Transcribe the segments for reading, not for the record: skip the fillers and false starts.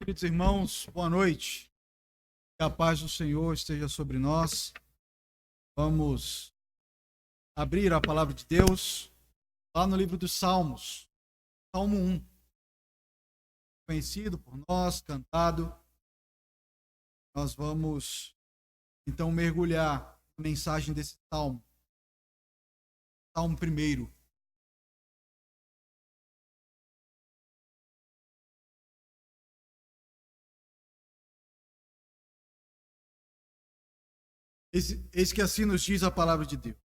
Queridos irmãos, boa noite. Que a paz do Senhor esteja sobre nós. Vamos abrir a palavra de Deus lá no livro dos Salmos, Salmo 1. Conhecido por nós, cantado. Nós vamos então mergulhar na mensagem desse salmo. Salmo 1. Eis que assim nos diz a palavra de Deus.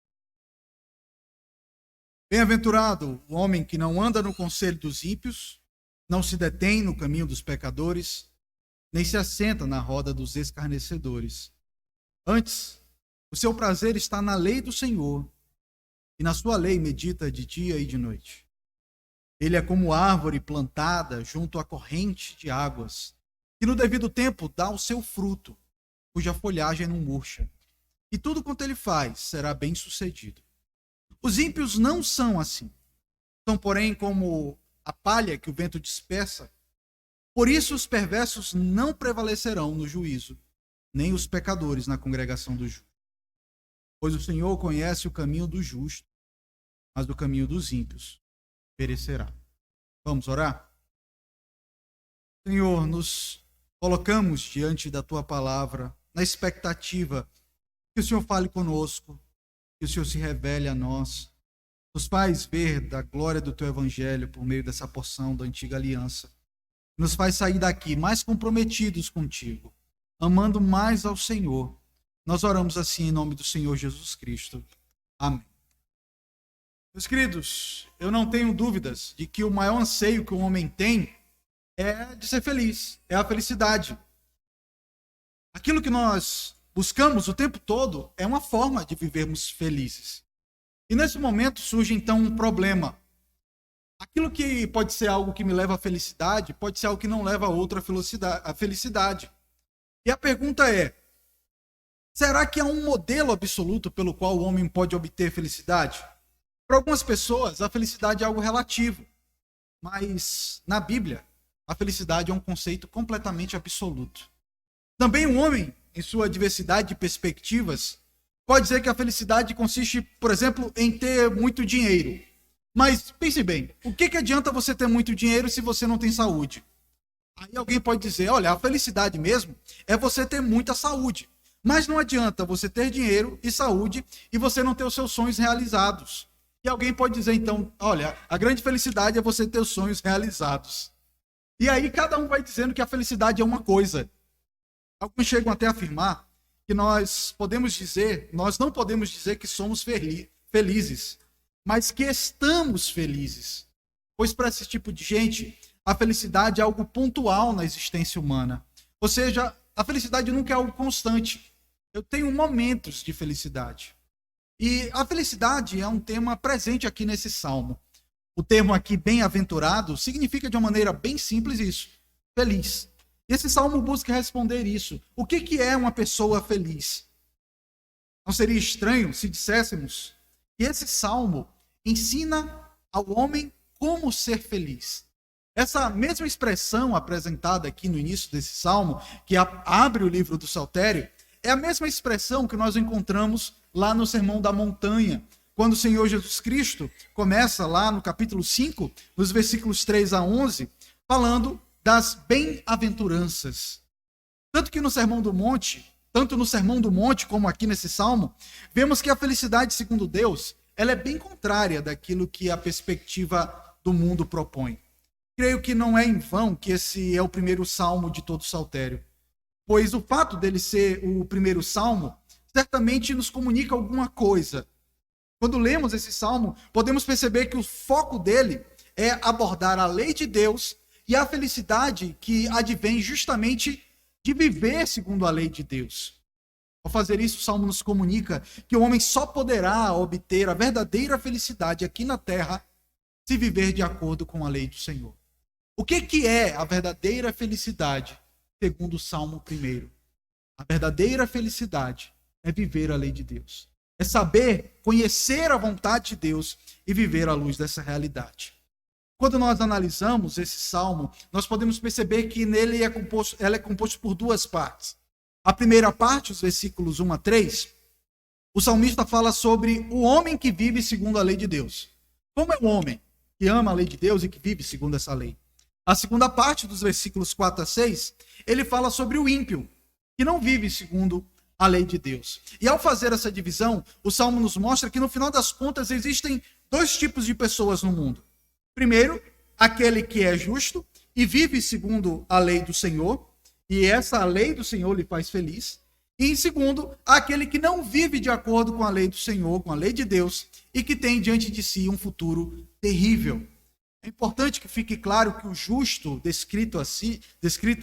Bem-aventurado o homem que não anda no conselho dos ímpios, não se detém no caminho dos pecadores, nem se assenta na roda dos escarnecedores. Antes, o seu prazer está na lei do Senhor, e na sua lei medita de dia e de noite. Ele é como árvore plantada junto à corrente de águas, que no devido tempo dá o seu fruto, cuja folhagem não murcha. E tudo quanto ele faz será bem sucedido. Os ímpios não são assim. São, porém, como a palha que o vento dispersa. Por isso os perversos não prevalecerão no juízo, nem os pecadores na congregação dos justos. Pois o Senhor conhece o caminho do justo, mas o caminho dos ímpios perecerá. Vamos orar? Senhor, nos colocamos diante da Tua palavra, na expectativa que o Senhor fale conosco, que o Senhor se revele a nós, nos faz ver da glória do Teu Evangelho por meio dessa porção da antiga aliança, nos faz sair daqui mais comprometidos contigo, amando mais ao Senhor. Nós oramos assim em nome do Senhor Jesus Cristo. Amém. Meus queridos, eu não tenho dúvidas de que o maior anseio que o homem tem é de ser feliz, é a felicidade. Aquilo que nós buscamos o tempo todo é uma forma de vivermos felizes. E nesse momento surge então um problema. Aquilo que pode ser algo que me leva à felicidade, pode ser algo que não leva a outra à felicidade. E a pergunta é: será que há um modelo absoluto pelo qual o homem pode obter felicidade? Para algumas pessoas, a felicidade é algo relativo. Mas na Bíblia, a felicidade é um conceito completamente absoluto. Também o homem, em sua diversidade de perspectivas, pode dizer que a felicidade consiste, por exemplo, em ter muito dinheiro. Mas pense bem, o que adianta você ter muito dinheiro se você não tem saúde? Aí alguém pode dizer, olha, a felicidade mesmo é você ter muita saúde. Mas não adianta você ter dinheiro e saúde e você não ter os seus sonhos realizados. E alguém pode dizer então, olha, a grande felicidade é você ter os sonhos realizados. E aí cada um vai dizendo que a felicidade é uma coisa. Alguns chegam até a afirmar que nós não podemos dizer que somos felizes, mas que estamos felizes. Pois para esse tipo de gente, a felicidade é algo pontual na existência humana. Ou seja, a felicidade nunca é algo constante. Eu tenho momentos de felicidade. E a felicidade é um tema presente aqui nesse salmo. O termo aqui, bem-aventurado, significa de uma maneira bem simples isso, feliz. E esse salmo busca responder isso. O que é uma pessoa feliz? Não seria estranho se disséssemos que esse salmo ensina ao homem como ser feliz. Essa mesma expressão apresentada aqui no início desse salmo, que abre o livro do Saltério, é a mesma expressão que nós encontramos lá no Sermão da Montanha, quando o Senhor Jesus Cristo começa lá no capítulo 5, nos versículos 3 a 11, falando das bem-aventuranças. Tanto no Sermão do Monte como aqui nesse salmo, vemos que a felicidade, segundo Deus, ela é bem contrária daquilo que a perspectiva do mundo propõe. Creio que não é em vão que esse é o primeiro salmo de todo o Saltério, pois o fato dele ser o primeiro salmo certamente nos comunica alguma coisa. Quando lemos esse salmo, podemos perceber que o foco dele é abordar a lei de Deus e a felicidade que advém justamente de viver segundo a lei de Deus. Ao fazer isso, o Salmo nos comunica que o homem só poderá obter a verdadeira felicidade aqui na terra se viver de acordo com a lei do Senhor. O que é a verdadeira felicidade, segundo o Salmo 1? A verdadeira felicidade é viver a lei de Deus. É saber conhecer a vontade de Deus e viver à luz dessa realidade. quando nós analisamos esse salmo, nós podemos perceber que nele ela é composto por duas partes. A primeira parte, os versículos 1 a 3, o salmista fala sobre o homem que vive segundo a lei de Deus. Como é o homem que ama a lei de Deus e que vive segundo essa lei? A segunda parte, dos versículos 4 a 6, ele fala sobre o ímpio, que não vive segundo a lei de Deus. E ao fazer essa divisão, o salmo nos mostra que no final das contas existem dois tipos de pessoas no mundo. Primeiro, aquele que é justo e vive segundo a lei do Senhor, e essa lei do Senhor lhe faz feliz. E em segundo, aquele que não vive de acordo com a lei do Senhor, com a lei de Deus, e que tem diante de si um futuro terrível. É importante que fique claro que o justo, descrito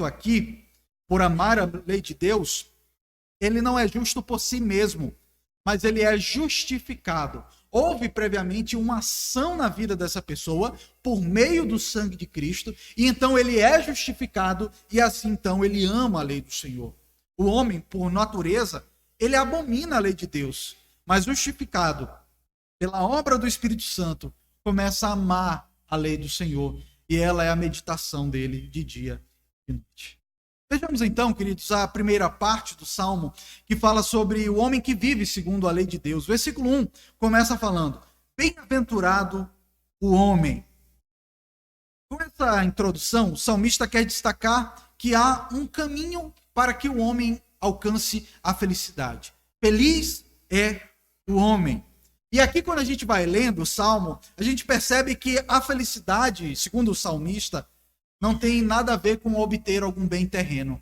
aqui, por amar a lei de Deus, ele não é justo por si mesmo, mas ele é justificado. Houve previamente uma ação na vida dessa pessoa por meio do sangue de Cristo, e então ele é justificado, e assim então ele ama a lei do Senhor. O homem, por natureza, ele abomina a lei de Deus, mas justificado pela obra do Espírito Santo, começa a amar a lei do Senhor, e ela é a meditação dele de dia e noite. Vejamos então, queridos, a primeira parte do Salmo, que fala sobre o homem que vive segundo a lei de Deus. Versículo 1 começa falando: bem-aventurado o homem. Com essa introdução, o salmista quer destacar que há um caminho para que o homem alcance a felicidade. Feliz é o homem. E aqui, quando a gente vai lendo o Salmo, a gente percebe que a felicidade, segundo o salmista, não tem nada a ver com obter algum bem terreno.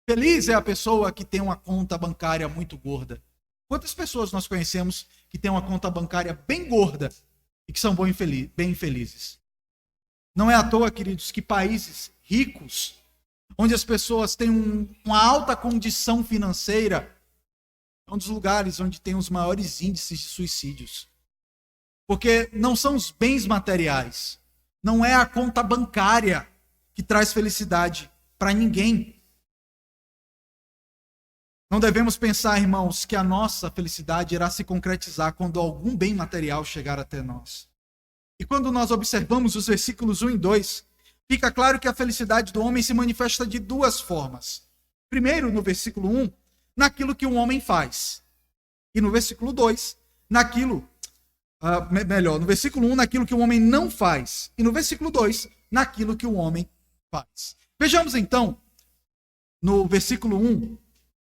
Feliz é a pessoa que tem uma conta bancária muito gorda. Quantas pessoas nós conhecemos que têm uma conta bancária bem gorda e que são bem felizes? Não é à toa, queridos, que países ricos, onde as pessoas têm uma alta condição financeira, é um dos lugares onde tem os maiores índices de suicídios. Porque não são os bens materiais, não é a conta bancária que traz felicidade para ninguém. Não devemos pensar, irmãos, que a nossa felicidade irá se concretizar quando algum bem material chegar até nós. E quando nós observamos os versículos 1 e 2, fica claro que a felicidade do homem se manifesta de duas formas. Primeiro, no versículo 1, naquilo que um homem faz. E no versículo 2, no versículo 1, naquilo que o homem não faz. E no versículo 2, naquilo que o homem faz. Vejamos então, no versículo 1,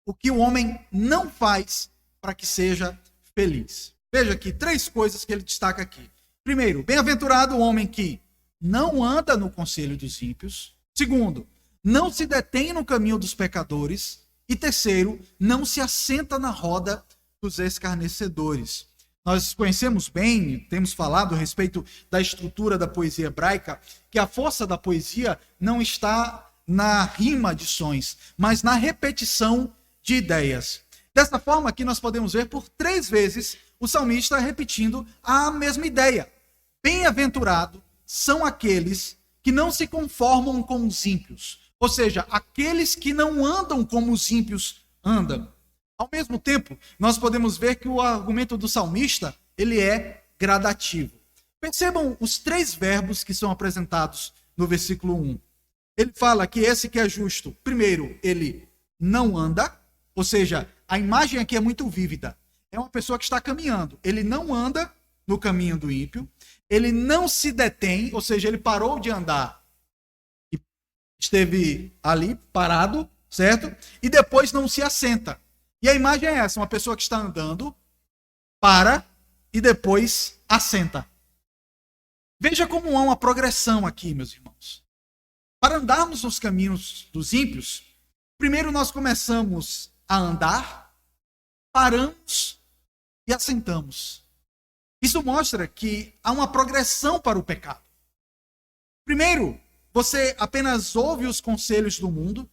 o que o homem não faz para que seja feliz. Veja aqui, três coisas que ele destaca aqui. Primeiro, bem-aventurado o homem que não anda no conselho dos ímpios. Segundo, não se detém no caminho dos pecadores. E terceiro, não se assenta na roda dos escarnecedores. Nós conhecemos bem, temos falado a respeito da estrutura da poesia hebraica, que a força da poesia não está na rima de sons, mas na repetição de ideias. Dessa forma, aqui nós podemos ver por 3 vezes o salmista repetindo a mesma ideia. Bem-aventurado são aqueles que não se conformam com os ímpios, ou seja, aqueles que não andam como os ímpios andam. Ao mesmo tempo, nós podemos ver que o argumento do salmista, ele é gradativo. Percebam os 3 verbos que são apresentados no versículo 1. Ele fala que esse que é justo, primeiro, ele não anda, ou seja, a imagem aqui é muito vívida. É uma pessoa que está caminhando. Ele não anda no caminho do ímpio, ele não se detém, ou seja, ele parou de andar e esteve ali parado, certo? E depois não se assenta. E a imagem é essa, uma pessoa que está andando, para e depois assenta. Veja como há uma progressão aqui, meus irmãos. Para andarmos nos caminhos dos ímpios, primeiro nós começamos a andar, paramos e assentamos. Isso mostra que há uma progressão para o pecado. Primeiro, você apenas ouve os conselhos do mundo.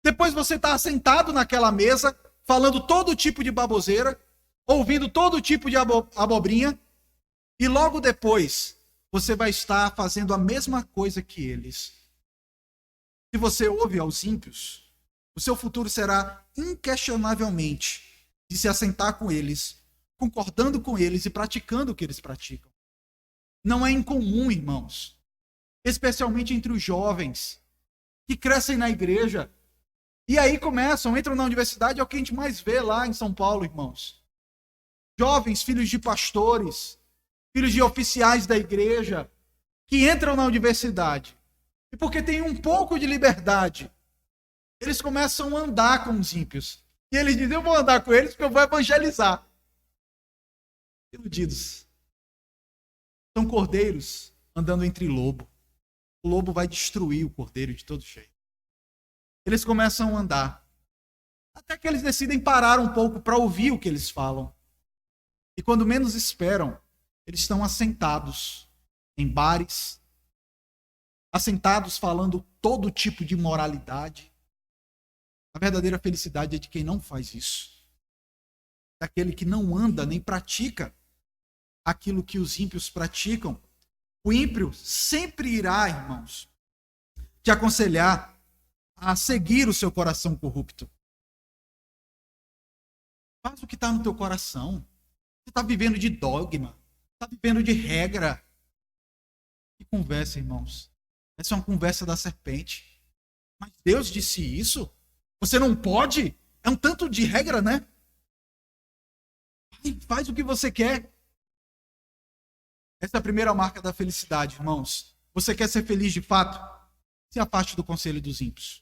Depois você está sentado naquela mesa, falando todo tipo de baboseira, ouvindo todo tipo de abobrinha. E logo depois, você vai estar fazendo a mesma coisa que eles. Se você ouve aos ímpios, o seu futuro será inquestionavelmente de se assentar com eles, concordando com eles e praticando o que eles praticam. Não é incomum, irmãos, especialmente entre os jovens que crescem na igreja e aí entram na universidade, é o que a gente mais vê lá em São Paulo, irmãos. Jovens, filhos de pastores, filhos de oficiais da igreja, que entram na universidade. E porque tem um pouco de liberdade, eles começam a andar com os ímpios. E eles dizem, eu vou andar com eles porque eu vou evangelizar. Iludidos. São cordeiros andando entre lobo. O lobo vai destruir o cordeiro de todo jeito. Eles começam a andar. Até que eles decidem parar um pouco para ouvir o que eles falam. E quando menos esperam, eles estão assentados em bares, assentados falando todo tipo de moralidade. A verdadeira felicidade é de quem não faz isso. Daquele que não anda nem pratica aquilo que os ímpios praticam. O ímpio sempre irá, irmãos, te aconselhar a seguir o seu coração corrupto. Faz o que está no teu coração. Você está vivendo de dogma, está vivendo de regra. Que conversa, irmãos. Essa é uma conversa da serpente. Mas Deus disse isso? Você não pode? É um tanto de regra, né? Faz o que você quer. Essa é a primeira marca da felicidade, irmãos. Você quer ser feliz de fato? Se afaste do conselho dos ímpios.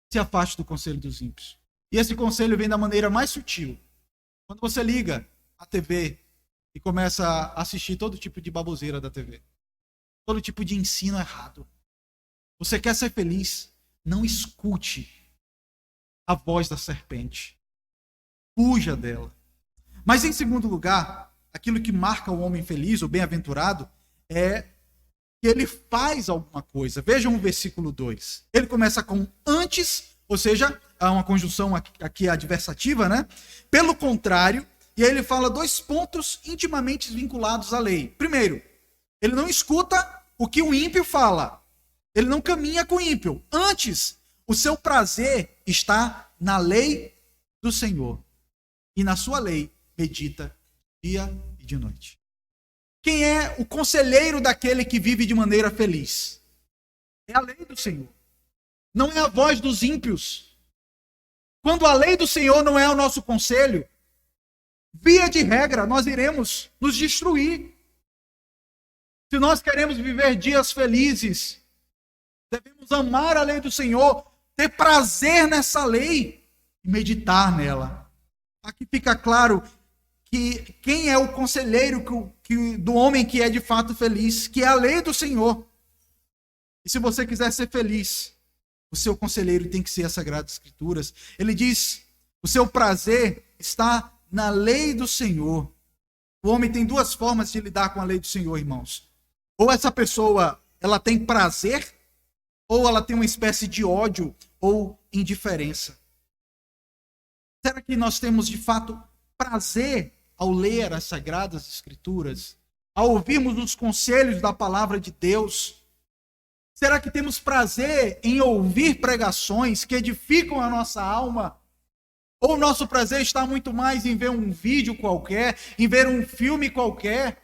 Se afaste do conselho dos ímpios. E esse conselho vem da maneira mais sutil. Quando você liga a TV e começa a assistir todo tipo de baboseira da TV. Todo tipo de ensino errado. Você quer ser feliz? Não escute a voz da serpente. Fuja dela. Mas em segundo lugar, aquilo que marca o homem feliz, o bem-aventurado, é que ele faz alguma coisa. Vejam o versículo 2. Ele começa com antes, ou seja, há uma conjunção aqui adversativa, né? Pelo contrário, e aí ele fala dois pontos intimamente vinculados à lei. Primeiro, ele não escuta o que o ímpio fala. Ele não caminha com o ímpio. Antes, o seu prazer está na lei do Senhor. E na sua lei medita dia e de noite. Quem é o conselheiro daquele que vive de maneira feliz? É a lei do Senhor. Não é a voz dos ímpios. Quando a lei do Senhor não é o nosso conselho, via de regra, nós iremos nos destruir. Se nós queremos viver dias felizes, devemos amar a lei do Senhor, ter prazer nessa lei e meditar nela. Aqui fica claro que quem é o conselheiro do homem que é de fato feliz, que é a lei do Senhor. E se você quiser ser feliz, o seu conselheiro tem que ser as Sagradas Escrituras. Ele diz, o seu prazer está na lei do Senhor. O homem tem duas formas de lidar com a lei do Senhor, irmãos. Ou essa pessoa, ela tem prazer, ou ela tem uma espécie de ódio ou indiferença. Será que nós temos de fato prazer ao ler as Sagradas Escrituras, ao ouvirmos os conselhos da palavra de Deus? Será que temos prazer em ouvir pregações que edificam a nossa alma? Ou o nosso prazer está muito mais em ver um vídeo qualquer, em ver um filme qualquer?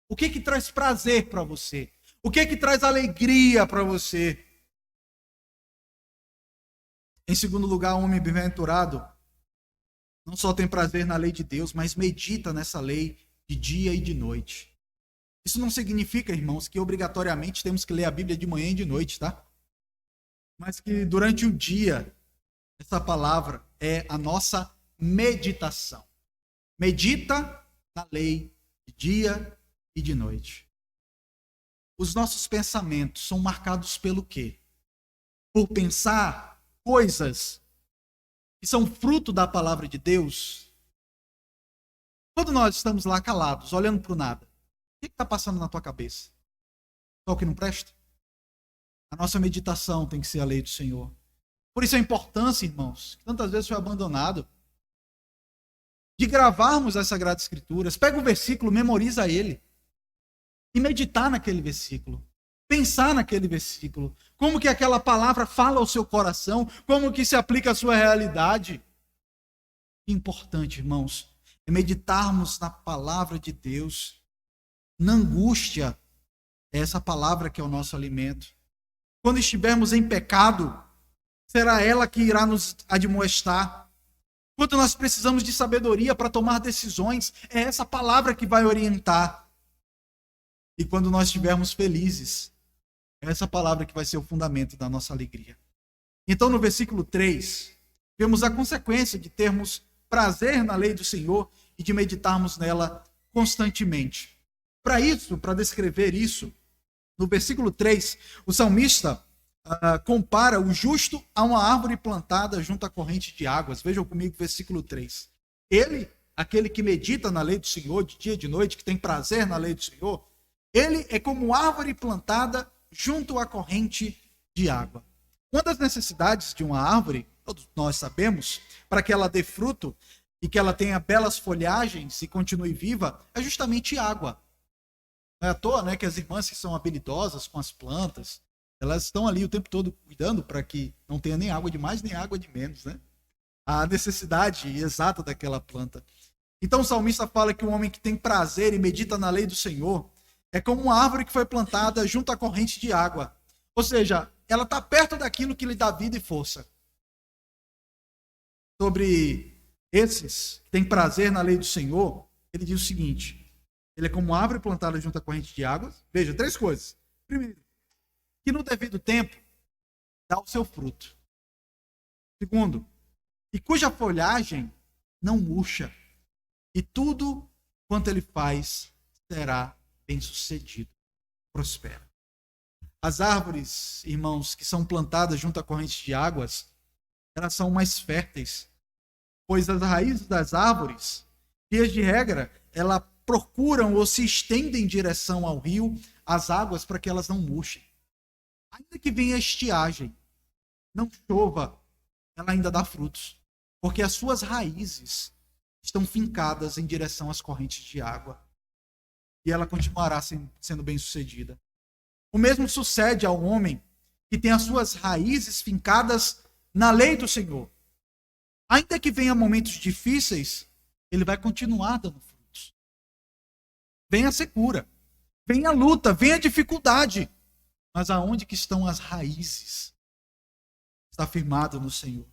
O que traz prazer para você? O que traz alegria para você? Em segundo lugar, o homem bem-aventurado não só tem prazer na lei de Deus, mas medita nessa lei de dia e de noite. Isso não significa, irmãos, que obrigatoriamente temos que ler a Bíblia de manhã e de noite, tá? Mas que durante o dia, essa palavra é a nossa meditação. Medita na lei de dia e de noite. Os nossos pensamentos são marcados pelo quê? Por pensar coisas que são fruto da palavra de Deus. Quando nós estamos lá calados, olhando para o nada, o que está passando na tua cabeça? Só o que não presta? A nossa meditação tem que ser a lei do Senhor. Por isso a importância, irmãos, que tantas vezes foi abandonado, de gravarmos as Sagradas Escrituras. Pega o versículo, memoriza ele. E meditar naquele versículo. Pensar naquele versículo. Como que aquela palavra fala ao seu coração. Como que se aplica à sua realidade. Importante, irmãos, é meditarmos na palavra de Deus. na angústia, é essa palavra que é o nosso alimento. Quando estivermos em pecado, será ela que irá nos admoestar. Quando nós precisamos de sabedoria para tomar decisões, é essa palavra que vai orientar. E quando nós estivermos felizes, é essa palavra que vai ser o fundamento da nossa alegria. Então, no versículo 3, vemos a consequência de termos prazer na lei do Senhor e de meditarmos nela constantemente. Para isso, para descrever isso, no versículo 3, o salmista compara o justo a uma árvore plantada junto à corrente de águas. Vejam comigo o versículo 3. Ele, aquele que medita na lei do Senhor de dia e de noite, que tem prazer na lei do Senhor, ele é como árvore plantada junto à corrente de água. Uma das necessidades de uma árvore, todos nós sabemos, para que ela dê fruto e que ela tenha belas folhagens e continue viva, é justamente água. Não é à toa, né, que as irmãs que são habilidosas com as plantas, elas estão ali o tempo todo cuidando para que não tenha nem água de mais nem água de menos, né? A necessidade exata daquela planta. Então o salmista fala que o homem que tem prazer e medita na lei do Senhor é como uma árvore que foi plantada junto à corrente de água. Ou seja, ela está perto daquilo que lhe dá vida e força. Sobre esses que têm prazer na lei do Senhor, ele diz o seguinte: ele é como uma árvore plantada junto à corrente de águas. Veja, 3 coisas. Primeiro, que no devido tempo dá o seu fruto. Segundo, e cuja folhagem não murcha, e tudo quanto ele faz será bem-sucedido, prospera. As árvores, irmãos, que são plantadas junto à corrente de águas, elas são mais férteis, pois as raízes das árvores, via de regra, elas procuram ou se estendem em direção ao rio, às águas, para que elas não murchem. Ainda que venha estiagem, não chova, ela ainda dá frutos, porque as suas raízes estão fincadas em direção às correntes de água. E ela continuará sendo bem-sucedida. O mesmo sucede ao homem que tem as suas raízes fincadas na lei do Senhor. Ainda que venha momentos difíceis, ele vai continuar dando frutos. Vem a secura, vem a luta, vem a dificuldade. Mas aonde que estão as raízes? Está firmado no Senhor.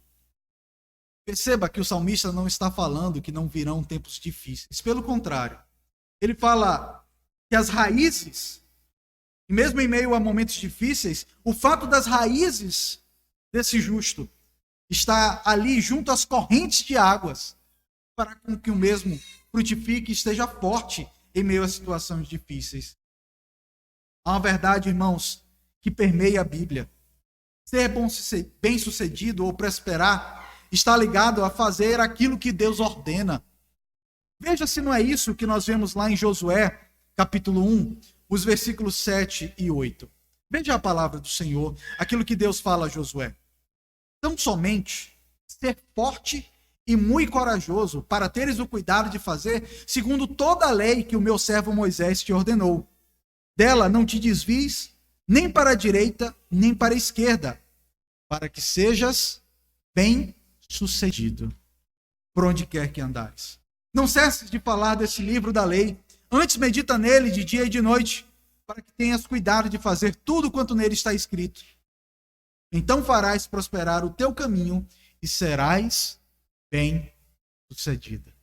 Perceba que o salmista não está falando que não virão tempos difíceis. Pelo contrário, ele fala que as raízes, e mesmo em meio a momentos difíceis, o fato das raízes desse justo estar ali junto às correntes de águas, para que o mesmo frutifique e esteja forte em meio a situações difíceis. Há uma verdade, irmãos, que permeia a Bíblia. Ser bem-sucedido ou prosperar está ligado a fazer aquilo que Deus ordena. Veja se não é isso que nós vemos lá em Josué, capítulo 1, os versículos 7 e 8. Veja a palavra do Senhor, aquilo que Deus fala a Josué. Tão somente ser forte e muito corajoso, para teres o cuidado de fazer segundo toda a lei que o meu servo Moisés te ordenou. Dela não te desvies, nem para a direita, nem para a esquerda, para que sejas bem-sucedido por onde quer que andares. Não cesses de falar desse livro da lei, antes medita nele de dia e de noite, para que tenhas cuidado de fazer tudo quanto nele está escrito. Então farás prosperar o teu caminho e serás bem-sucedida.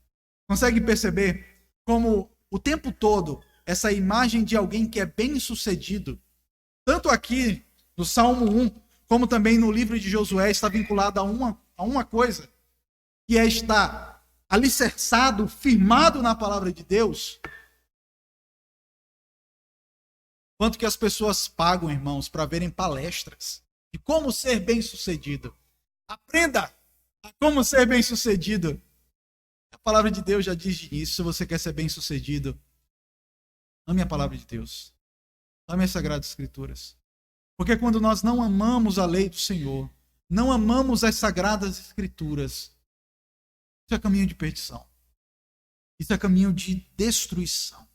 Consegue perceber como o tempo todo essa imagem de alguém que é bem-sucedido, tanto aqui no Salmo 1, como também no livro de Josué, está vinculada a uma coisa, que é estar alicerçado, firmado na palavra de Deus. Quanto que as pessoas pagam, irmãos, para verem palestras de como ser bem-sucedido. Aprenda a como ser bem-sucedido. A palavra de Deus já diz isso. Se você quer ser bem-sucedido, ame a palavra de Deus. Ame as Sagradas Escrituras. Porque quando nós não amamos a lei do Senhor, não amamos as Sagradas Escrituras, isso é caminho de perdição. Isso é caminho de destruição.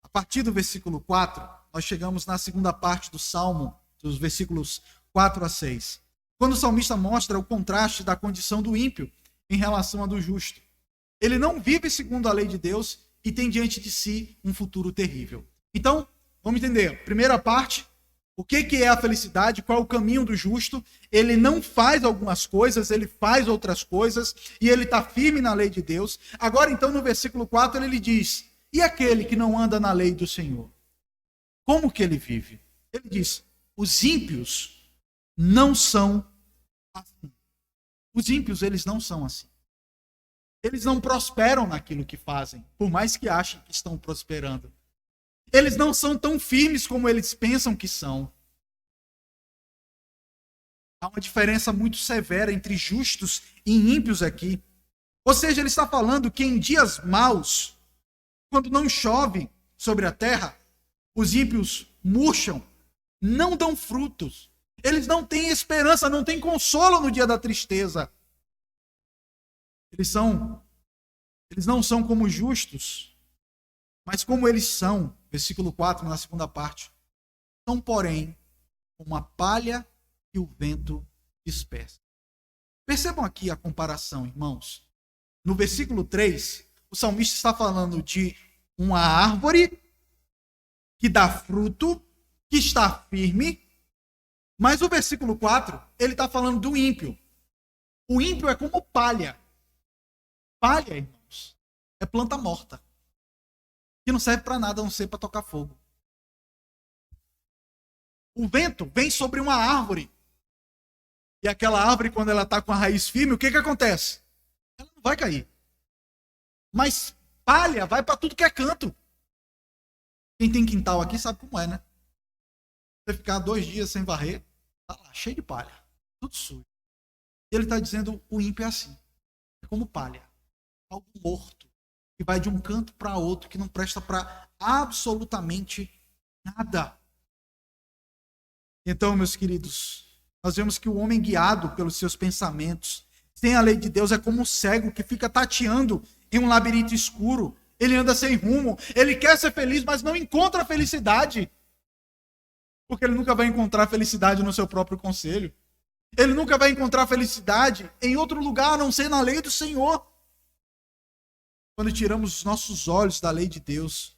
A partir do versículo 4, nós chegamos na segunda parte do Salmo, dos versículos 4 a 6. Quando o salmista mostra o contraste da condição do ímpio em relação à do justo. Ele não vive segundo a lei de Deus e tem diante de si um futuro terrível. Então, vamos entender. Primeira parte, o que é a felicidade, qual é o caminho do justo. Ele não faz algumas coisas, ele faz outras coisas, e ele está firme na lei de Deus. Agora, então, no versículo 4, ele diz, e aquele que não anda na lei do Senhor? Como que ele vive? Ele diz, os ímpios não são assim. Os ímpios, eles não são assim. Eles não prosperam naquilo que fazem, por mais que achem que estão prosperando. Eles não são tão firmes como eles pensam que são. Há uma diferença muito severa entre justos e ímpios aqui. Ou seja, ele está falando que em dias maus, quando não chove sobre a terra, os ímpios murcham, não dão frutos. Eles não têm esperança, não têm consolo no dia da tristeza. Eles não são como justos, mas como eles são, versículo 4, na segunda parte, são, porém, como a palha que o vento dispersa. Percebam aqui a comparação, irmãos. No versículo 3, o salmista está falando de uma árvore que dá fruto, que está firme, mas o versículo 4, ele está falando do ímpio. O ímpio é como palha. Palha, irmãos, é planta morta, que não serve para nada a não ser para tocar fogo. O vento vem sobre uma árvore, e aquela árvore, quando ela está com a raiz firme, o que acontece? Ela não vai cair. Mas palha vai para tudo que é canto. Quem tem quintal aqui sabe como é, né? Você ficar 2 dias sem varrer, tá lá, cheio de palha, tudo sujo. E ele está dizendo, o ímpio é assim, é como palha, algo morto, que vai de um canto para outro, que não presta para absolutamente nada. Então, meus queridos, nós vemos que o homem guiado pelos seus pensamentos, sem a lei de Deus, é como um cego que fica tateando em um labirinto escuro. Ele anda sem rumo, ele quer ser feliz, mas não encontra felicidade. Porque ele nunca vai encontrar felicidade no seu próprio conselho. Ele nunca vai encontrar felicidade em outro lugar, a não ser na lei do Senhor. Quando tiramos os nossos olhos da lei de Deus,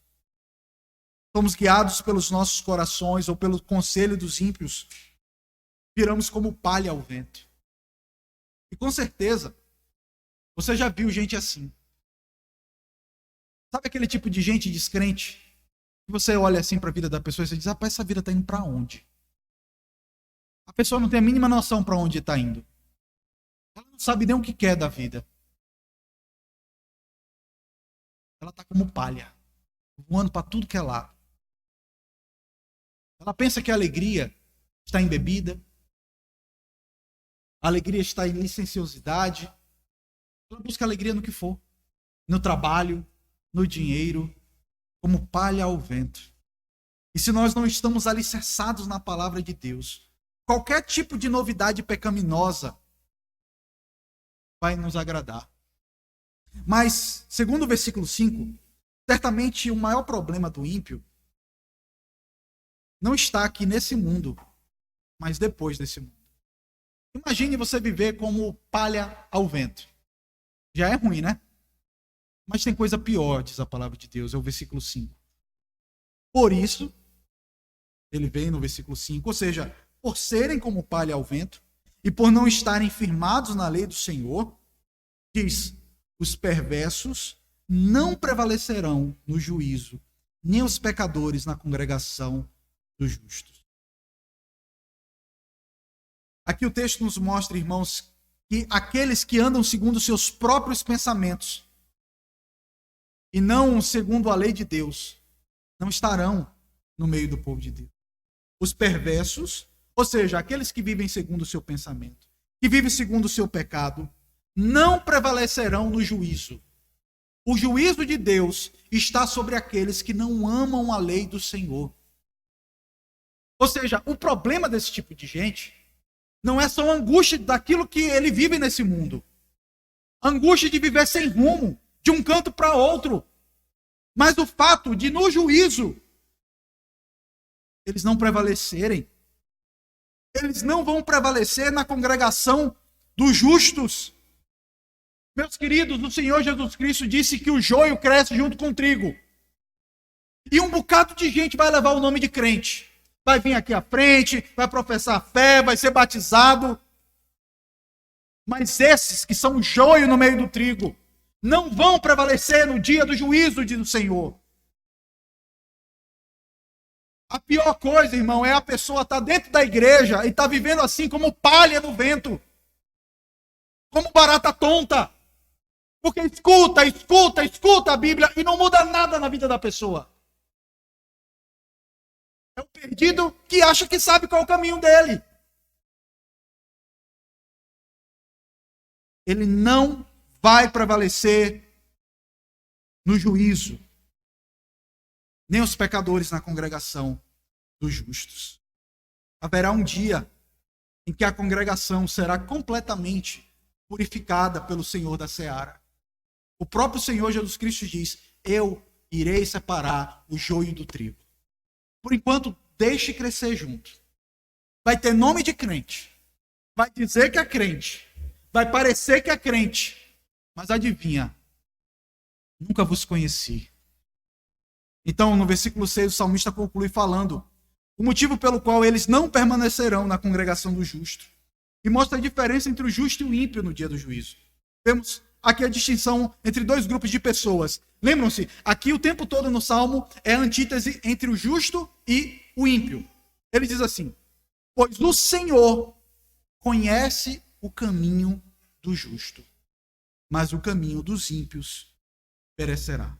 somos guiados pelos nossos corações ou pelo conselho dos ímpios, viramos como palha ao vento. E com certeza, você já viu gente assim. Sabe aquele tipo de gente descrente? Que você olha assim para a vida da pessoa e você diz, rapaz, essa vida está indo para onde? A pessoa não tem a mínima noção para onde está indo. Ela não sabe nem o que quer da vida. Ela está como palha, voando para tudo que é lado. Ela pensa que a alegria está em bebida, a alegria está em licenciosidade. Ela busca alegria no que for, no trabalho, no dinheiro, como palha ao vento. E se nós não estamos alicerçados na palavra de Deus, qualquer tipo de novidade pecaminosa vai nos agradar. Mas, segundo o versículo 5, certamente o maior problema do ímpio não está aqui nesse mundo, mas depois desse mundo. Imagine você viver como palha ao vento. Já é ruim, né? Mas tem coisa pior, diz a palavra de Deus, é o versículo 5. Por isso, ele vem no versículo 5, ou seja, por serem como palha ao vento e por não estarem firmados na lei do Senhor, diz, os perversos não prevalecerão no juízo, nem os pecadores na congregação dos justos. Aqui o texto nos mostra, irmãos, que aqueles que andam segundo seus próprios pensamentos e não segundo a lei de Deus, não estarão no meio do povo de Deus. Os perversos, ou seja, aqueles que vivem segundo o seu pensamento, que vivem segundo o seu pecado, não prevalecerão no juízo. O juízo de Deus está sobre aqueles que não amam a lei do Senhor. Ou seja, o problema desse tipo de gente não é só a angústia daquilo que ele vive nesse mundo. A angústia de viver sem rumo, de um canto para outro. Mas o fato de, no juízo, eles não prevalecerem. Eles não vão prevalecer na congregação dos justos. Meus queridos, o Senhor Jesus Cristo disse que o joio cresce junto com o trigo. E um bocado de gente vai levar o nome de crente. Vai vir aqui à frente, vai professar a fé, vai ser batizado. Mas esses que são joio no meio do trigo, não vão prevalecer no dia do juízo, diz o Senhor. A pior coisa, irmão, é a pessoa estar dentro da igreja e estar vivendo assim como palha no vento. Como barata tonta. Porque escuta a Bíblia e não muda nada na vida da pessoa. É o perdido que acha que sabe qual é o caminho dele. Ele não vai prevalecer no juízo. Nem os pecadores na congregação dos justos. Haverá um dia em que a congregação será completamente purificada pelo Senhor da Seara. O próprio Senhor Jesus Cristo diz: eu irei separar o joio do trigo. Por enquanto, deixe crescer junto. Vai ter nome de crente. Vai dizer que é crente. Vai parecer que é crente. Mas adivinha, nunca vos conheci. Então, no versículo 6, o salmista conclui falando o motivo pelo qual eles não permanecerão na congregação do justo. E mostra a diferença entre o justo e o ímpio no dia do juízo. Vemos aqui a distinção entre dois grupos de pessoas. Lembram-se, aqui o tempo todo no Salmo é a antítese entre o justo e o ímpio. Ele diz assim: pois o Senhor conhece o caminho do justo, mas o caminho dos ímpios perecerá.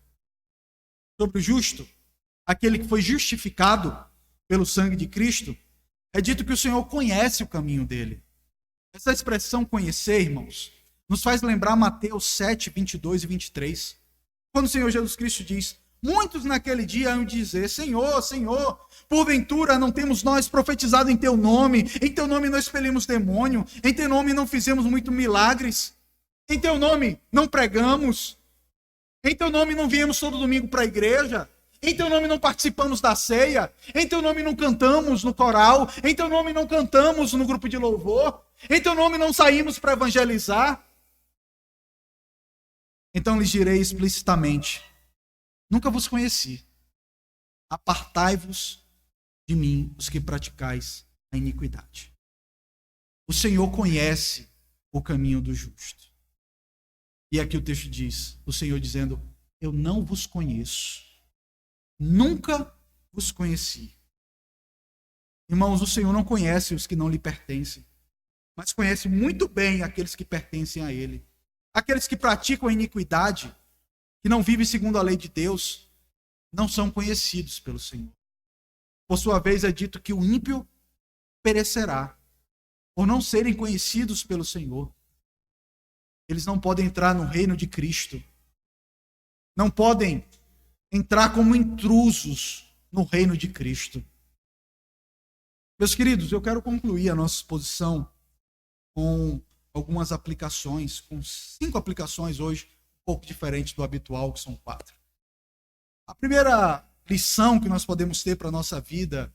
Sobre o justo, aquele que foi justificado pelo sangue de Cristo, é dito que o Senhor conhece o caminho dele. Essa expressão conhecer, irmãos, nos faz lembrar Mateus 7, 22 e 23. Quando o Senhor Jesus Cristo diz: muitos naquele dia hão de dizer: Senhor, Senhor, porventura não temos nós profetizado em teu nome não expelimos demônio, em teu nome não fizemos muitos milagres, em teu nome não pregamos, em teu nome não viemos todo domingo para a igreja, em teu nome não participamos da ceia, em teu nome não cantamos no coral, em teu nome não cantamos no grupo de louvor, em teu nome não saímos para evangelizar. Então lhes direi explicitamente: nunca vos conheci. Apartai-vos de mim, os que praticais a iniquidade. O Senhor conhece o caminho do justo. E aqui o texto diz, o Senhor dizendo: eu não vos conheço. Nunca vos conheci. Irmãos, o Senhor não conhece os que não lhe pertencem, mas conhece muito bem aqueles que pertencem a Ele. Aqueles que praticam a iniquidade, que não vivem segundo a lei de Deus, não são conhecidos pelo Senhor. Por sua vez, é dito que o ímpio perecerá, por não serem conhecidos pelo Senhor. Eles não podem entrar no reino de Cristo. Não podem entrar como intrusos no reino de Cristo. Meus queridos, eu quero concluir a nossa exposição com algumas aplicações, com 5 aplicações hoje, um pouco diferente do habitual, que são 4. A primeira lição que nós podemos ter para a nossa vida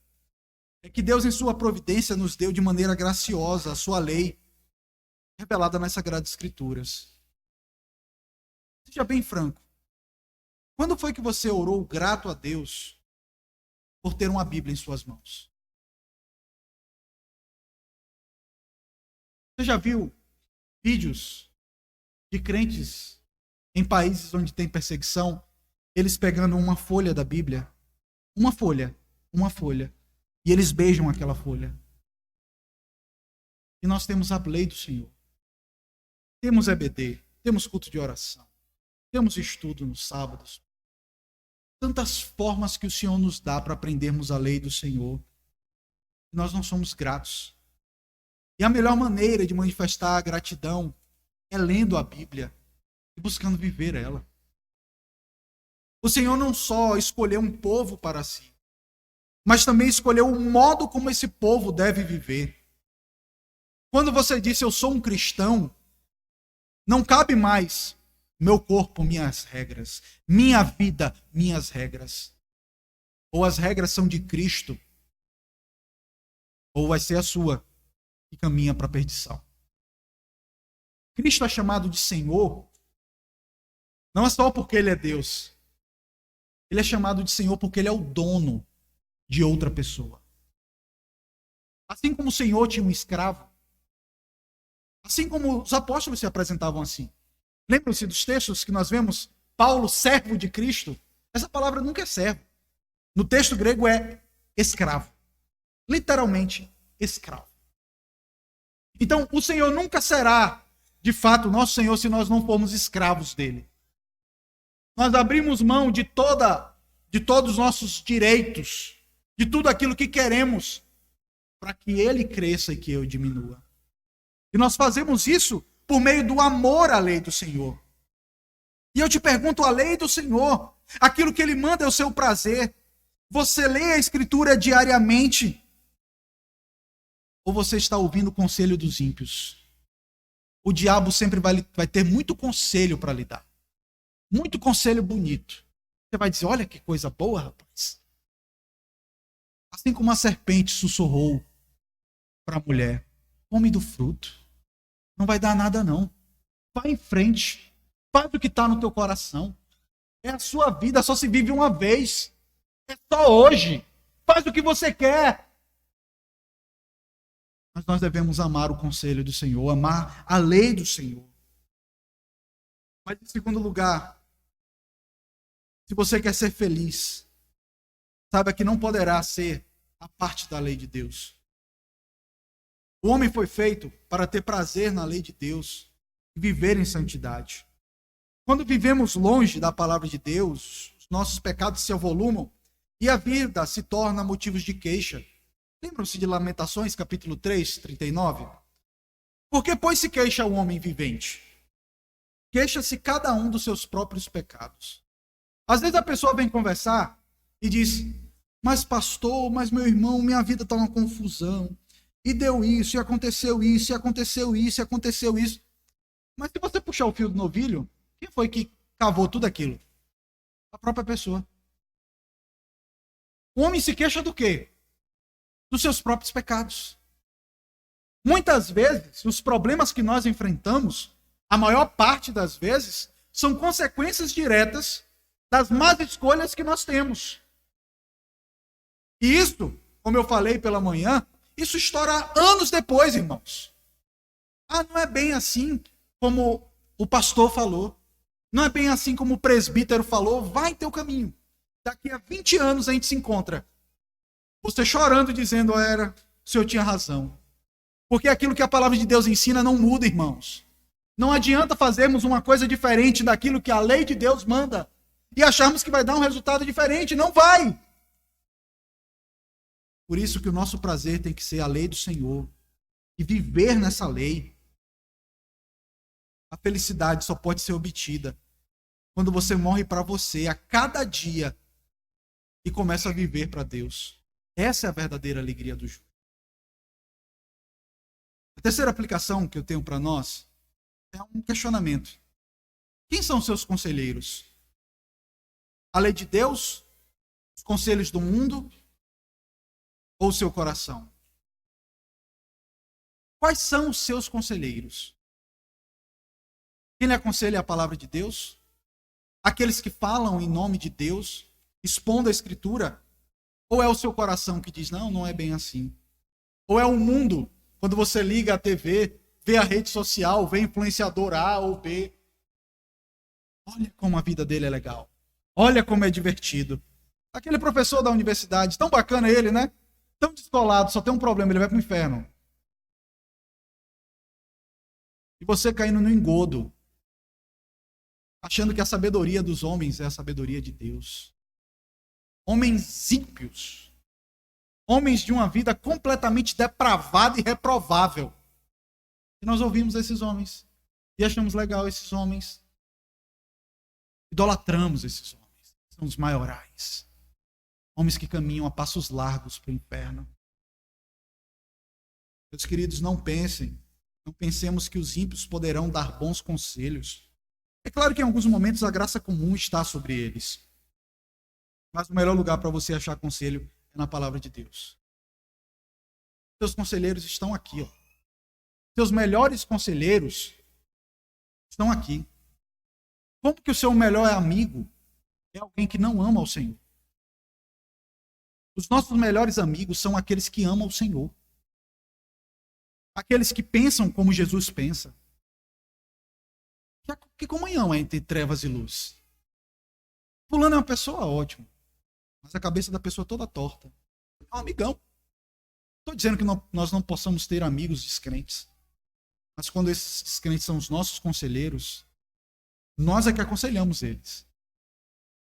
é que Deus, em sua providência, nos deu de maneira graciosa a sua lei, revelada nas Sagradas Escrituras. Seja bem franco. Quando foi que você orou grato a Deus por ter uma Bíblia em suas mãos? Você já viu vídeos de crentes em países onde tem perseguição, eles pegando uma folha da Bíblia, uma folha, e eles beijam aquela folha? E nós temos a lei do Senhor. Temos EBD, temos culto de oração, temos estudo nos sábados. Tantas formas que o Senhor nos dá para aprendermos a lei do Senhor. E nós não somos gratos. E a melhor maneira de manifestar a gratidão é lendo a Bíblia e buscando viver ela. O Senhor não só escolheu um povo para si, mas também escolheu o modo como esse povo deve viver. Quando você diz eu sou um cristão, não cabe mais meu corpo, minhas regras, minha vida, minhas regras. Ou as regras são de Cristo, ou vai ser a sua que caminha para a perdição. Cristo é chamado de Senhor Não é só porque ele é Deus. Ele é chamado de Senhor porque ele é o dono de outra pessoa. Assim como o Senhor tinha um escravo, assim como os apóstolos se apresentavam assim. Lembram-se dos textos que nós vemos? Paulo, servo de Cristo. Essa palavra nunca é servo. No texto grego é escravo. Literalmente, escravo. Então, o Senhor nunca será, de fato, nosso Senhor se nós não formos escravos dele. Nós abrimos mão de todos os nossos direitos, de tudo aquilo que queremos, para que ele cresça e que eu diminua. E nós fazemos isso por meio do amor à lei do Senhor. E eu te pergunto, a lei do Senhor, aquilo que ele manda é o seu prazer. Você lê a Escritura diariamente? Ou você está ouvindo o conselho dos ímpios? O diabo sempre vai ter muito conselho para lhe dar. Muito conselho bonito. Você vai dizer, olha que coisa boa, rapaz. Assim como a serpente sussurrou para a mulher, come do fruto. Não vai dar nada não. Vai em frente. Faz o que está no teu coração. É a sua vida, só se vive uma vez. É só hoje. Faz o que você quer. Mas nós devemos amar o conselho do Senhor, amar a lei do Senhor. Mas em segundo lugar, se você quer ser feliz, saiba que não poderá ser a parte da lei de Deus. O homem foi feito para ter prazer na lei de Deus e viver em santidade. Quando vivemos longe da palavra de Deus, os nossos pecados se avolumam e a vida se torna motivos de queixa. Lembram-se de Lamentações, capítulo 3, 39? Por que, pois, se queixa o homem vivente? Queixa-se cada um dos seus próprios pecados. Às vezes a pessoa vem conversar e diz, mas pastor, mas meu irmão, minha vida está uma confusão. E deu isso, e aconteceu isso, e aconteceu isso, e aconteceu isso. Mas se você puxar o fio do novilho, quem foi que cavou tudo aquilo? A própria pessoa. O homem se queixa do quê? Dos seus próprios pecados. Muitas vezes, os problemas que nós enfrentamos, a maior parte das vezes, são consequências diretas das más escolhas que nós temos. E isso, como eu falei pela manhã, isso estoura anos depois, irmãos. Ah, não é bem assim como o pastor falou. Não é bem assim como o presbítero falou. Vai em teu caminho. Daqui a 20 anos a gente se encontra. Você chorando, dizendo, o senhor tinha razão. Porque aquilo que a palavra de Deus ensina não muda, irmãos. Não adianta fazermos uma coisa diferente daquilo que a lei de Deus manda e acharmos que vai dar um resultado diferente. Não vai. Por isso que o nosso prazer tem que ser a lei do Senhor e viver nessa lei. A felicidade só pode ser obtida quando você morre para você a cada dia e começa a viver para Deus. Essa é a verdadeira alegria do justo. A terceira aplicação que eu tenho para nós é um questionamento. Quem são os seus conselheiros? A lei de Deus? Os conselhos do mundo? Ou o seu coração? Quais são os seus conselheiros? Quem lhe aconselha a palavra de Deus? Aqueles que falam em nome de Deus, expondo a Escritura? Ou é o seu coração que diz, não, não é bem assim? Ou é o mundo, quando você liga a TV, vê a rede social, vê influenciador A ou B. Olha como a vida dele é legal. Olha como é divertido. Aquele professor da universidade, tão bacana ele, né? Tão descolado, só tem um problema, ele vai para o inferno. E você caindo no engodo, achando que a sabedoria dos homens é a sabedoria de Deus. Homens ímpios. Homens de uma vida completamente depravada e reprovável. E nós ouvimos esses homens. E achamos legal esses homens. Idolatramos esses homens. São os maiorais. Homens que caminham a passos largos para o inferno. Meus queridos, não pensemos que os ímpios poderão dar bons conselhos. É claro que em alguns momentos a graça comum está sobre eles. Mas o melhor lugar para você achar conselho é na palavra de Deus. Seus conselheiros estão aqui, ó. Seus melhores conselheiros estão aqui. Como que o seu melhor amigo é alguém que não ama o Senhor? Os nossos melhores amigos são aqueles que amam o Senhor. Aqueles que pensam como Jesus pensa. Que comunhão é entre trevas e luz? Fulano é uma pessoa ótima, mas a cabeça da pessoa toda torta. É um amigão. Estou dizendo que nós não possamos ter amigos descrentes. Mas quando esses descrentes são os nossos conselheiros, nós é que aconselhamos eles.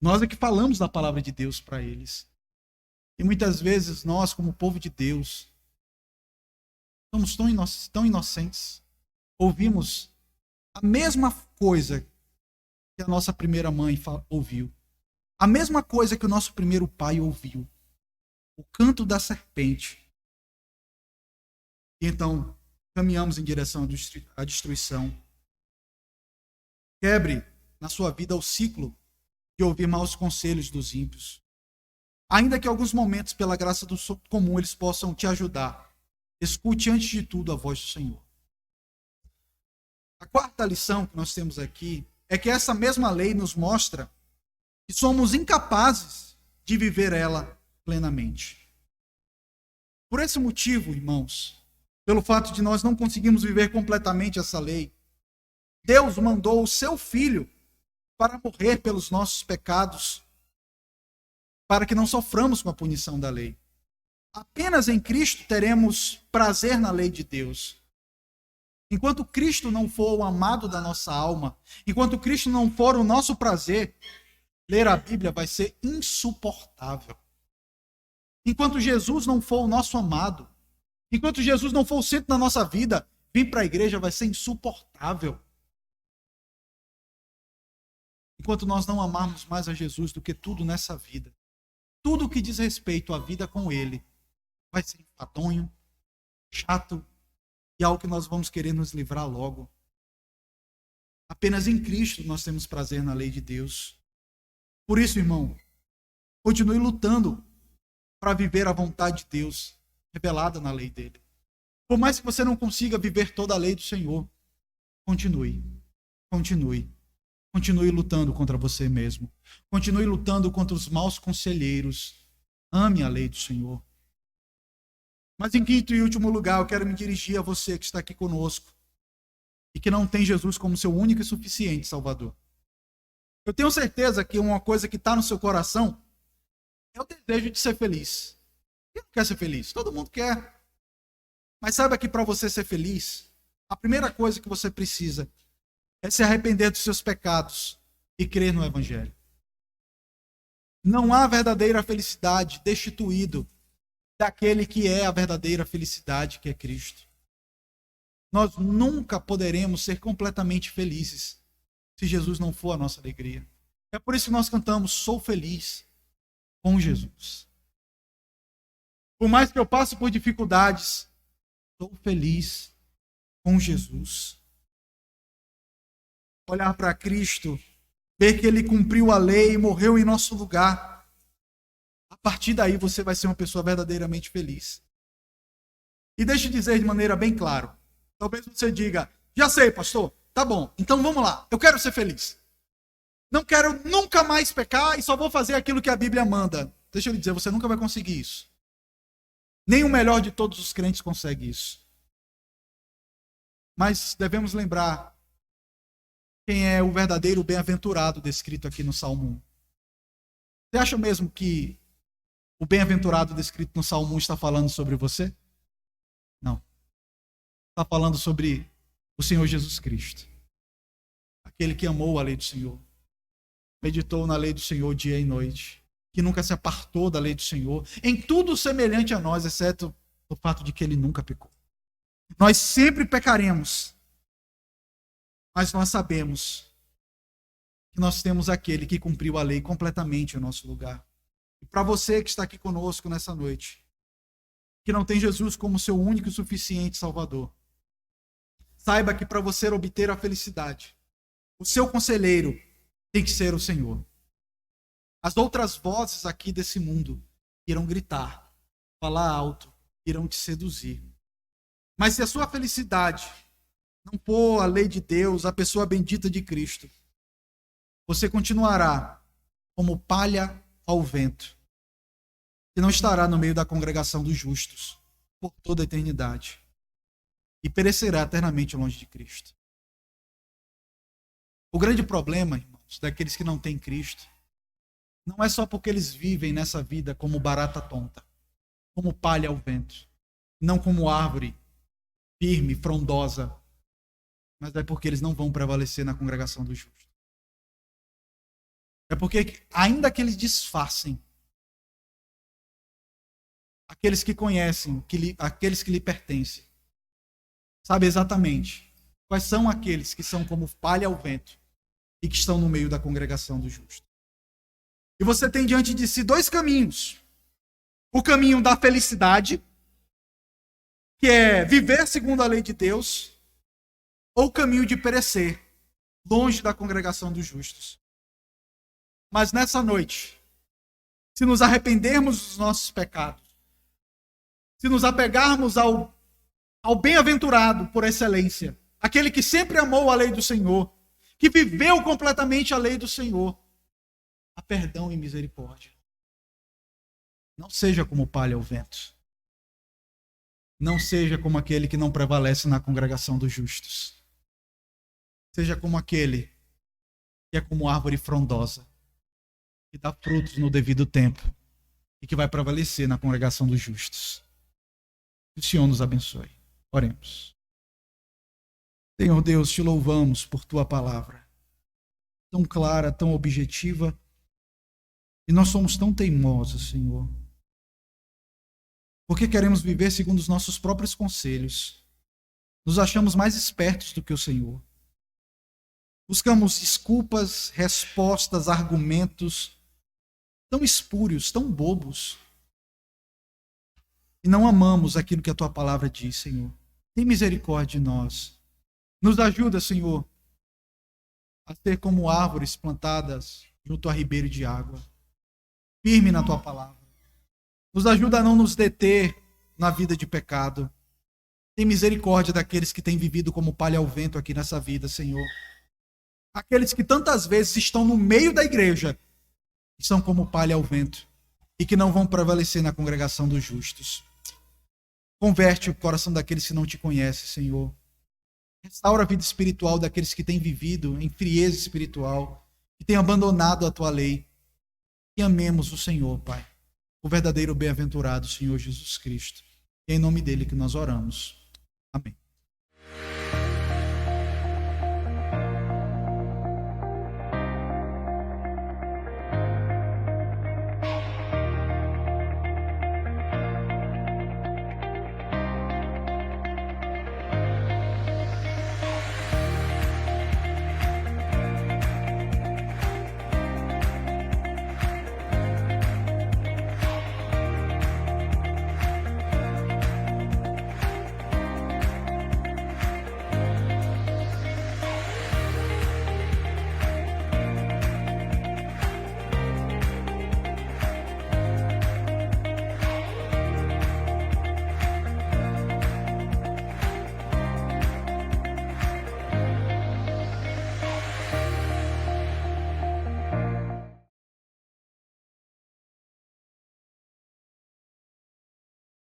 Nós é que falamos da palavra de Deus para eles. E muitas vezes nós, como povo de Deus, somos tão inocentes. Ouvimos a mesma coisa que a nossa primeira mãe ouviu. A mesma coisa que o nosso primeiro pai ouviu. O canto da serpente. E então, caminhamos em direção à destruição. Quebre na sua vida o ciclo de ouvir maus conselhos dos ímpios. Ainda que em alguns momentos, pela graça do comum, eles possam te ajudar. Escute antes de tudo a voz do Senhor. A quarta lição que nós temos aqui é que essa mesma lei nos mostra que somos incapazes de viver ela plenamente. Por esse motivo, irmãos, pelo fato de nós não conseguirmos viver completamente essa lei, Deus mandou o seu Filho para morrer pelos nossos pecados, para que não soframos com a punição da lei. Apenas em Cristo teremos prazer na lei de Deus. Enquanto Cristo não for o amado da nossa alma, enquanto Cristo não for o nosso prazer, ler a Bíblia vai ser insuportável. Enquanto Jesus não for o nosso amado, enquanto Jesus não for o centro da nossa vida, vir para a igreja vai ser insuportável. Enquanto nós não amarmos mais a Jesus do que tudo nessa vida, tudo que diz respeito à vida com Ele vai ser enfadonho, chato e algo que nós vamos querer nos livrar logo. Apenas em Cristo nós temos prazer na lei de Deus. Por isso, irmão, continue lutando para viver a vontade de Deus revelada na lei dele. Por mais que você não consiga viver toda a lei do Senhor, continue lutando contra você mesmo. Continue lutando contra os maus conselheiros. Ame a lei do Senhor. Mas em quinto e último lugar, eu quero me dirigir a você que está aqui conosco e que não tem Jesus como seu único e suficiente Salvador. Eu tenho certeza que uma coisa que está no seu coração é o desejo de ser feliz. Quem não quer ser feliz? Todo mundo quer. Mas saiba que para você ser feliz, a primeira coisa que você precisa é se arrepender dos seus pecados e crer no Evangelho. Não há verdadeira felicidade destituído daquele que é a verdadeira felicidade, que é Cristo. Nós nunca poderemos ser completamente felizes se Jesus não for a nossa alegria. É por isso que nós cantamos, sou feliz com Jesus. Por mais que eu passe por dificuldades, sou feliz com Jesus. Olhar para Cristo, ver que Ele cumpriu a lei e morreu em nosso lugar. A partir daí você vai ser uma pessoa verdadeiramente feliz. E deixe eu dizer de maneira bem clara. Talvez você diga, já sei, pastor, tá bom, então vamos lá, eu quero ser feliz. Não quero nunca mais pecar e só vou fazer aquilo que a Bíblia manda. Deixa eu lhe dizer, você nunca vai conseguir isso. Nem o melhor de todos os crentes consegue isso. Mas devemos lembrar quem é o verdadeiro bem-aventurado descrito aqui no Salmo 1. Você acha mesmo que o bem-aventurado descrito no Salmo 1 está falando sobre você? Não. Está falando sobre o Senhor Jesus Cristo. Aquele que amou a lei do Senhor. Meditou na lei do Senhor dia e noite. Que nunca se apartou da lei do Senhor. Em tudo semelhante a nós, exceto o fato de que ele nunca pecou. Nós sempre pecaremos. Mas nós sabemos que nós temos aquele que cumpriu a lei completamente em nosso lugar. E para você que está aqui conosco nessa noite, que não tem Jesus como seu único e suficiente Salvador, saiba que para você obter a felicidade, o seu conselheiro tem que ser o Senhor. As outras vozes aqui desse mundo irão gritar, falar alto, irão te seduzir. Mas se a sua felicidade não for a lei de Deus, a pessoa bendita de Cristo, você continuará como palha ao vento, e não estará no meio da congregação dos justos por toda a eternidade, e perecerá eternamente longe de Cristo. O grande problema, irmãos, daqueles que não têm Cristo, não é só porque eles vivem nessa vida como barata tonta, como palha ao vento, não como árvore firme, frondosa, mas é porque eles não vão prevalecer na congregação dos justos. É porque, ainda que eles disfarcem, aqueles que conhecem, aqueles que lhe pertencem, sabe exatamente quais são aqueles que são como palha ao vento e que estão no meio da congregação dos justos. E você tem diante de si dois caminhos. O caminho da felicidade, que é viver segundo a lei de Deus, ou o caminho de perecer, longe da congregação dos justos. Mas nessa noite, se nos arrependermos dos nossos pecados, se nos apegarmos ao bem-aventurado por excelência, aquele que sempre amou a lei do Senhor, que viveu completamente a lei do Senhor, há perdão e misericórdia. Não seja como palha ao vento. Não seja como aquele que não prevalece na congregação dos justos. Seja como aquele que é como árvore frondosa, que dá frutos no devido tempo e que vai prevalecer na congregação dos justos. Que o Senhor nos abençoe. Oremos. Senhor Deus, te louvamos por tua palavra, tão clara, tão objetiva, e nós somos tão teimosos, Senhor, porque queremos viver segundo os nossos próprios conselhos. Nos achamos mais espertos do que o Senhor. Buscamos desculpas, respostas, argumentos tão espúrios, tão bobos. E não amamos aquilo que a tua palavra diz, Senhor. Tem misericórdia de nós. Nos ajuda, Senhor, a ser como árvores plantadas junto a ribeiro de água, firme na tua palavra. Nos ajuda a não nos deter na vida de pecado. Tem misericórdia daqueles que têm vivido como palha ao vento aqui nessa vida, Senhor. Aqueles que tantas vezes estão no meio da igreja e são como palha ao vento e que não vão prevalecer na congregação dos justos. Converte o coração daqueles que não te conhecem, Senhor. Restaura a vida espiritual daqueles que têm vivido em frieza espiritual, que têm abandonado a tua lei. E amemos o Senhor, Pai, o verdadeiro bem-aventurado Senhor Jesus Cristo. E é em nome dele que nós oramos. Amém.